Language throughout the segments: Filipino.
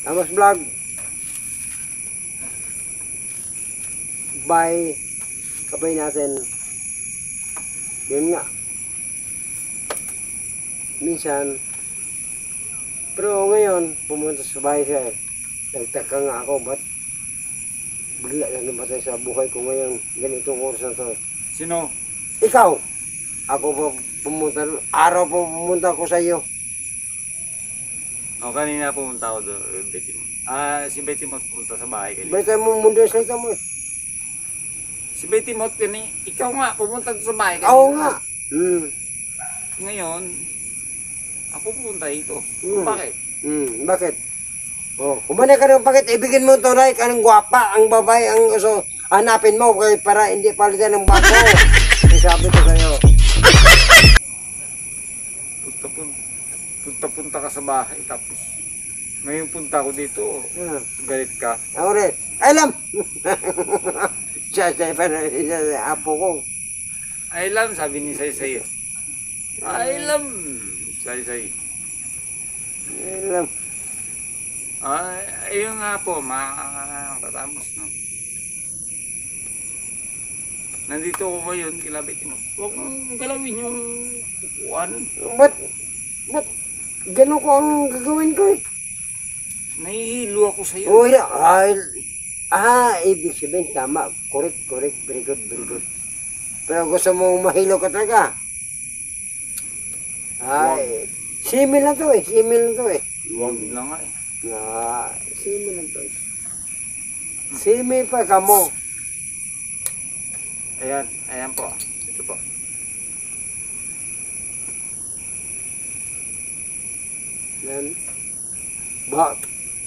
Amos Vlog. Bye. Kabay natin. Yun nga. Minsan. Pero ngayon, pumunta sa bahay siya. Nagtaka nga ako, ba't bigla na namatay sa buhay ko ngayon. Ganitong oras na to. Sino? Ikaw. Ako pa pumunta. Araw pa pumunta ako sa iyo. O, kanina pumunta ako doon, Betty mo. Si Betty mo pumunta sa bahay kanina. Balita mo mundo yung salita mo eh. Si Betty mo, ikaw nga pumunta sa bahay kanina. Oo nga. Ngayon, ako pupunta dito. Bakit? Bakit? Oh, kumana ka ng bakit? Ibigin mo ito, Ray. Anong gwapa, ang babae, ang so, hanapin mo para hindi palitan ng bako. Sabi ko sa'yo. Punta ka sa bahay, tapos ngayon punta ko dito, galit ka. Ako rin. Alam! Siya, apo ko. Alam, sabi ni Say. Alam, Say. Alam. Ayun nga po, makakatamos, no? Nandito ko ngayon, kilabit mo. Huwag mong galawin yung upuan. Ba't gano'n ko ang gagawin ko eh? Nahihilo ako sa'yo. Oh, ibig sabihin, tama. Correct. Very good. Pero gusto mong mahilo ka talaga. Simil na to eh. Huwag na nga eh. Simil na to eh. Simil pa ka mo. Ayan po. Ito po. Yan.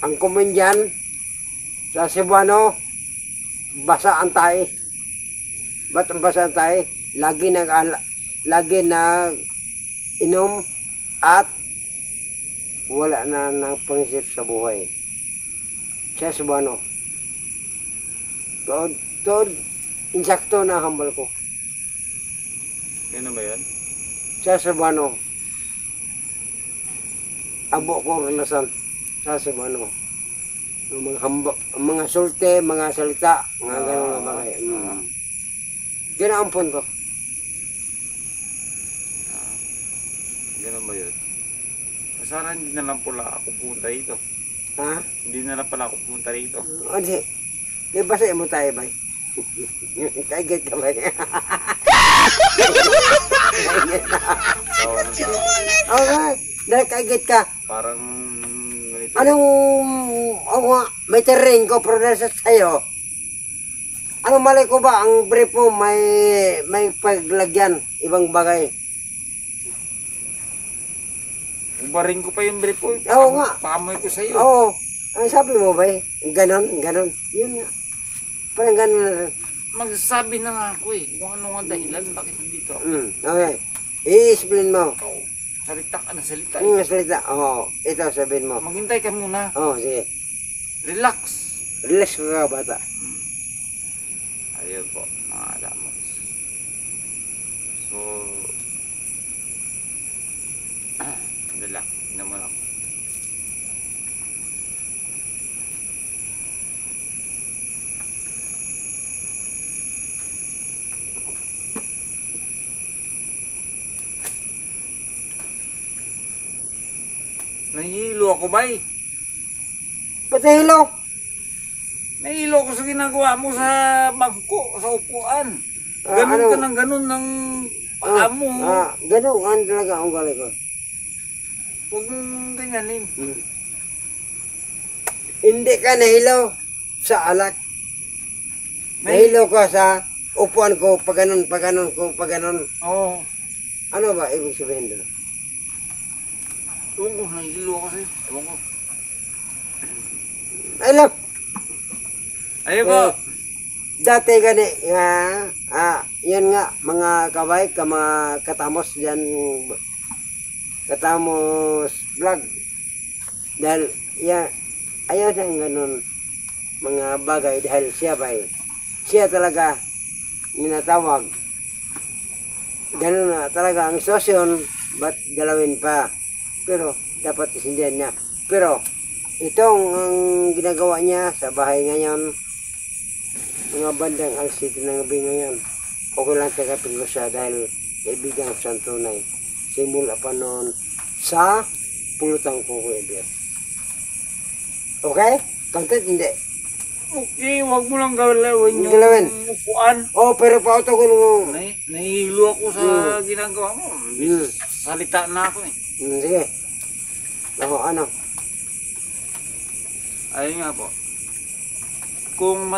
Ang komedyan sa Cebuano, basa ang tayo. Ba't ang basa ang tayo? Lagi na inom at wala na ng pangisip sa buhay. Sa Cebuano. Insakto na hambal ko. Gano'n ba yan? Sa Cebuano. Abo ko relasan sa Cebuano. Mga sulte, mga salita, mga gano'n na bagay. Gano'n ang punto. Gano'n ba yun? Sana hindi na lang pala ako pumunta dito. Ha? Hindi na lang pala ako pumunta dito. Hindi. Di ba sa mo tayo ba? Kaigit ka ba? Okay. Dahil kaigit ka. Parang ganito. May terrain ko producer sa'yo. Anong mali ko ba? Ang brief mo may paglagyan. Ibang bagay. Ubarin ko pa yung brief ko. Oo nga. Paamoy ko sa'yo. Oo. Ano sabi mo ba? Ganon. Yun nga. Parang ganon na rin. Magsasabi na nga ako eh. Kung ano nga dahilan, bakit nandito ako. Okay. I-explain mo. Salita ka na salita. Salita. Oo. Ito sabihin mo. Maghintay ka muna. Oo, sige. Relax. Relax ka bata. Ayun po, mga adamos. So, relax. Hindi mo lang. Nahihilo ako ba eh? Patahilo! Nahihilo ako sa ginagawa mo sa bangko, sa upuan. Ganun ka ng ganun ng paa mo. Ganun talaga ang galing ko. Huwag mong ganyanin. Hindi ka nahilo sa alak. Nahilo ka sa upuan ko, pag ganun. Oo. Ano ba ibig sabihin doon? Ewan ko, nahihilo ako sa'yo. Ewan ko. Alam! Ayun po. Dati gani, yan nga, mga kabay, mga katamos dyan, katamos vlog. Dahil, ayaw ng ganun mga bagay dahil siya talaga ninatawag. Ganun na talaga ang sitwasyon, ba't galawin pa? Pero, dapat isindihan niya. Pero, Itong ang ginagawa niya sa bahay ngayon, mga bandang alas 7 ng gabi ngayon. Okay lang tagapin ko siya dahil kaibigan ko siyang tunay. Simula pa noon sa pulutang ko Kuya. Okay? Content hindi. Okay, wag mo lang galawin yung Galawin. upuan. Oh, pero pauto ko nung... Nahihilo ako sa ginagawa mo. Salita na ako eh. Sige. Ako, ano? Ayun nga po. Kung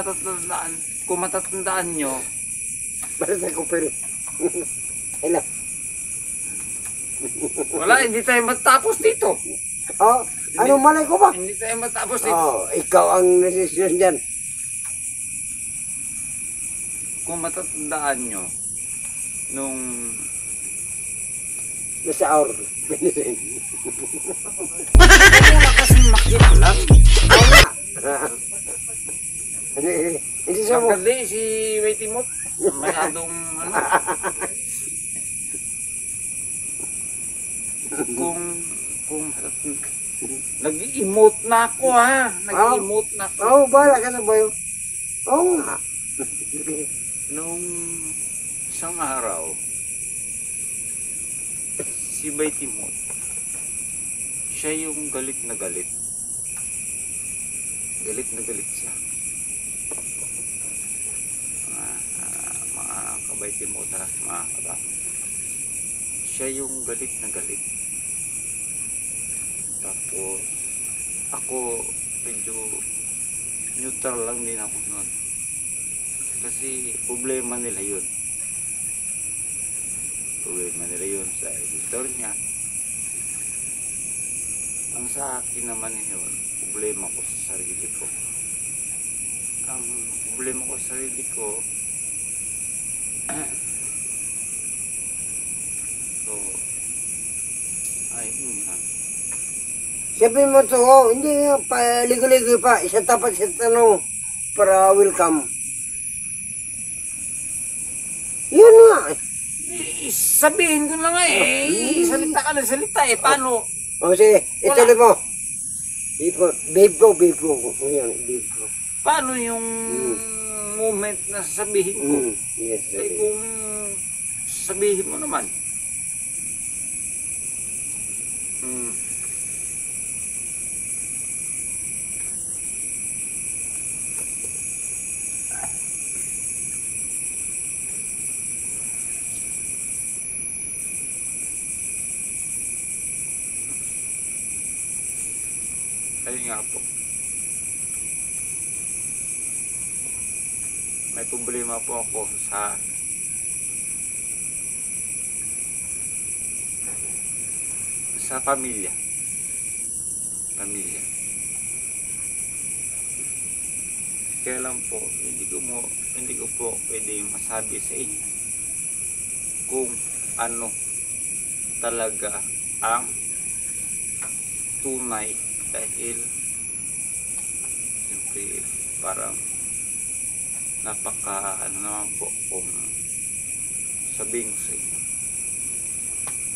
matatandaan nyo, Para sa kupil. Hello. wala, hindi tayo matapos dito. Oh, ano malay ko ba? Hindi tayo matapos dito. Oh, ikaw ang nasisyon dyan. Kung matatandaan nyo, nung Nasa hour. wala kasing makialam. Hindi siya mo. Magkali si May Timot. Masyadong ano. Kung nag-emote na ako ha. Nag-emote na ako. Oo, bahala ka na ba yun? Oo nga. Nung isang araw, si Bay Timot, siya yung galit na galit. Galit na galit siya. Mga kabay Timot ha, mga kabay. Siya yung galit na galit. Tapos, ako medyo neutral lang din ako noon. Kasi problema nila yun. Problema nila yun sa editor niya. Ang sa akin naman yun, problema ko sa sarili ko. Ang problema ko sa sarili ko, so, ayun nga. Sabihin mo to, hindi nga, paligoy-ligoy pa. Isa tapat sa tanong para welcome. Yun nga. Sabihin ko na nga eh. Salita ka na salita eh. Paano? O sige, ituloy mo. Babe ko. Ngayon, babe ko. Paano yung moment na sasabihin ko? Yes, Eh kung sabihin mo naman. Ayun nga po. May problema po ako sa pamilya. Kaya lang po, hindi ko po pwedeng masabi sa inyo kung ano talaga ang tunay dahil siyempre parang ano naman po kung sabihin ko sa inyo.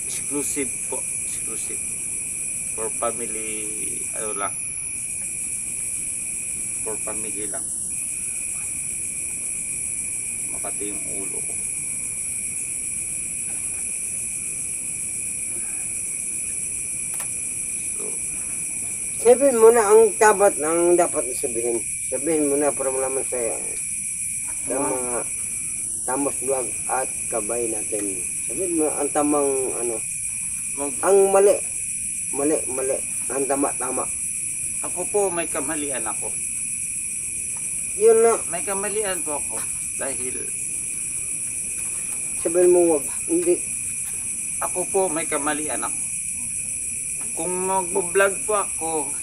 Exclusive for family, for family lang. Makati yung ulo ko. So, sabihin mo na ang dapat sabihin. Sabihin mo na para malaman sa mga Tamos Vlog at kabay natin. Sabihin mo ang tamang ang mali. Ang tama. Ako po may kamalian ako. Yun na. May kamalian po ako dahil Sabihin mo wag. Hindi. ako po may kamalian ako. Kung mag-vlog po ako,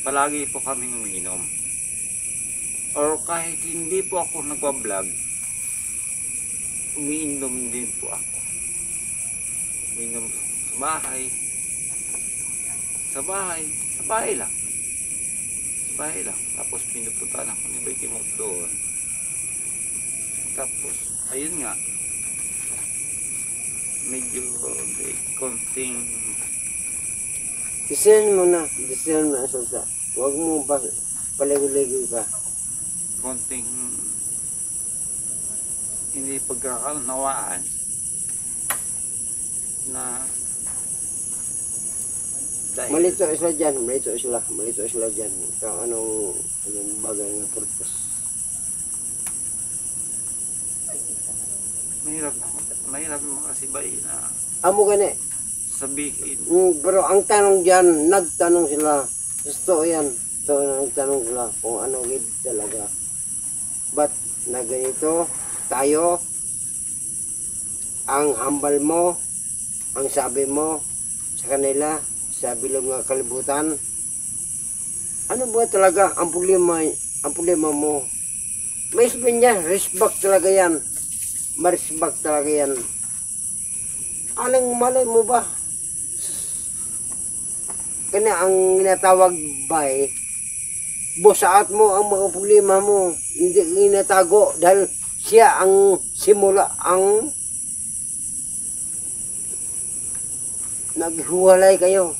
palagi po kaming umiinom. Or kahit hindi po ako nagwa-vlog, umiinom din po ako. Umiinom sa bahay. Sa bahay lang. Tapos pinupuntahan ako ni Bay Timot doon. Tapos, ayun nga. Medyo konting Decision mo na. Decision mo na sa. Huwag mo pa paligoy-ligoy pa. Konting hindi pagkakaunawaan na dahil Malito sila dyan. Malito sila dyan. Kung anong bagay nga purpose. mahirap makasibay na Amo gani. sabihin. Pero ang tanong dyan, nagtanong sila. Gusto yan. Ito, nagtanong sila kung ano gid talaga. Ba't na ganito tayo, ang hambal mo, ang sabi mo sa kanila, sa bilog nga kalibutan, ano ba talaga ang problema mo? May sabihin niya, respect talaga yan. Ma-respect talaga yan. Alang malay mo ba? Kanya ang ginatawag ba busaat mo ang mga problema mo. Hindi ginatago dahil siya ang simula, ang naghiwalay kayo.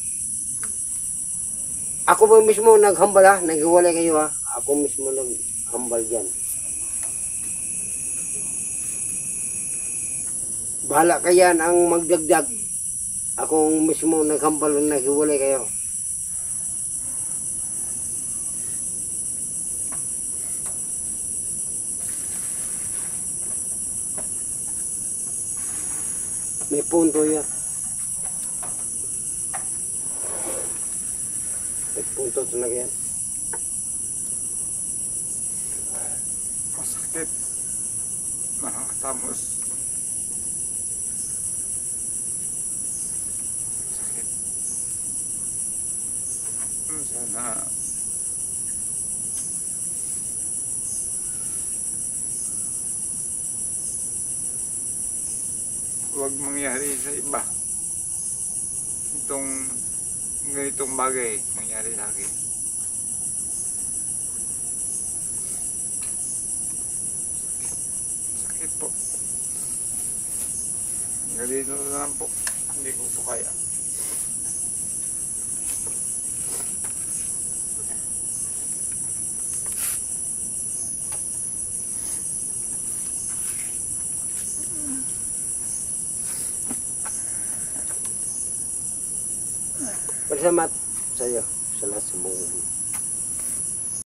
Ako ba mismo naghambal ha? Naghiwalay kayo ha? Ako mismo naghambal dyan. Bahala kayan ang magdagdag. Ako mismo naghambal na naghiwalay kayo. May punto yan. May punto talaga yan. Masakit. Nakakatamos. Sakit. Sana huwag mangyari sa iba. Itong ganitong bagay mangyari sa akin. Sakit po. Ganito na lang po. Hindi ko po kaya. Salamat sa iyo sa lahat sa mga